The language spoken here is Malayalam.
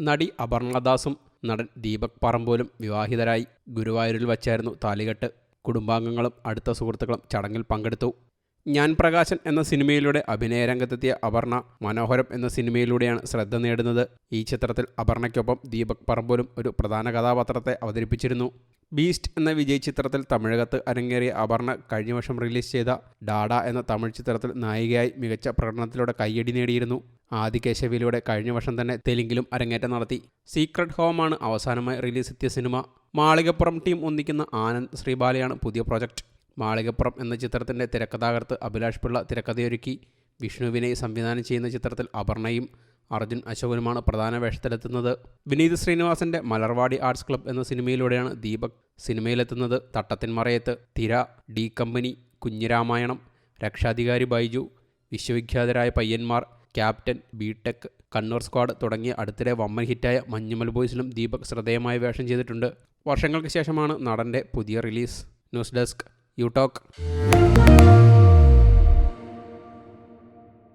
നടി അപർണദാസും നടൻ ദീപക് പറമ്പോലും വിവാഹിതരായി. ഗുരുവായൂരിൽ വച്ചായിരുന്നു താലികെട്ട്. കുടുംബാംഗങ്ങളും അടുത്ത സുഹൃത്തുക്കളും ചടങ്ങിൽ പങ്കെടുത്തു. ഞാൻ പ്രകാശൻ എന്ന സിനിമയിലൂടെ അഭിനയരംഗത്തെത്തിയ അപർണ മനോഹരം എന്ന സിനിമയിലൂടെയാണ് ശ്രദ്ധ നേടുന്നത്. ഈ ചിത്രത്തിൽ അപർണയ്ക്കൊപ്പം ദീപക് പറമ്പോലും ഒരു പ്രധാന കഥാപാത്രത്തെ അവതരിപ്പിച്ചിരുന്നു. ബീസ്റ്റ് എന്ന വിജയ് ചിത്രത്തിൽ തമിഴകത്ത് അരങ്ങേറിയ അപർണ കഴിഞ്ഞ വർഷം റിലീസ് ചെയ്ത ഡാഡ എന്ന തമിഴ് ചിത്രത്തിൽ നായികയായി മികച്ച പ്രകടനത്തിലൂടെ കയ്യടി നേടിയിരുന്നു. ആദികേശവിലൂടെ കഴിഞ്ഞ വർഷം തന്നെ തെലുങ്കിലും അരങ്ങേറ്റം നടത്തി. സീക്രട്ട് ഹോമാണ് അവസാനമായി റിലീസെത്തിയ സിനിമ. മാളികപ്പുറം ടീം ഒന്നിക്കുന്ന ആനന്ദ് ശ്രീബാലയാണ് പുതിയ പ്രോജക്റ്റ്. മാളികപ്പുറം എന്ന ചിത്രത്തിൻ്റെ തിരക്കഥാകൃത്ത് അഭിലാഷ് പിള്ള തിരക്കഥയൊരുക്കി. വിഷ്ണു വിനയ് സംവിധാനം ചെയ്യുന്ന ചിത്രത്തിൽ അപർണയും അർജുൻ അശോകനുമാണ് പ്രധാന വേഷത്തിലെത്തുന്നത്. വിനീത് ശ്രീനിവാസന്റെ മലർവാടി ആർട്സ് ക്ലബ് എന്ന സിനിമയിലൂടെയാണ് ദീപക് സിനിമയിലെത്തുന്നത്. തട്ടത്തിൻ മറയത്ത്, തിര, D company, Kunjiramayanam, Rakshadhikari Baiju, Vishwavikhyatharaya Payyanmar, captain, b tech, Kannur squad തുടങ്ങിയ അടുത്തിടെ വമ്പൻ ഹിറ്റായ മഞ്ഞുമൽ ബോയ്സിലും ദീപക് ശ്രദ്ധേയമായ വേഷം ചെയ്തിട്ടുണ്ട്. വർഷങ്ങൾക്ക് ശേഷമാണ് നടൻ്റെ പുതിയ release. News desk you talk.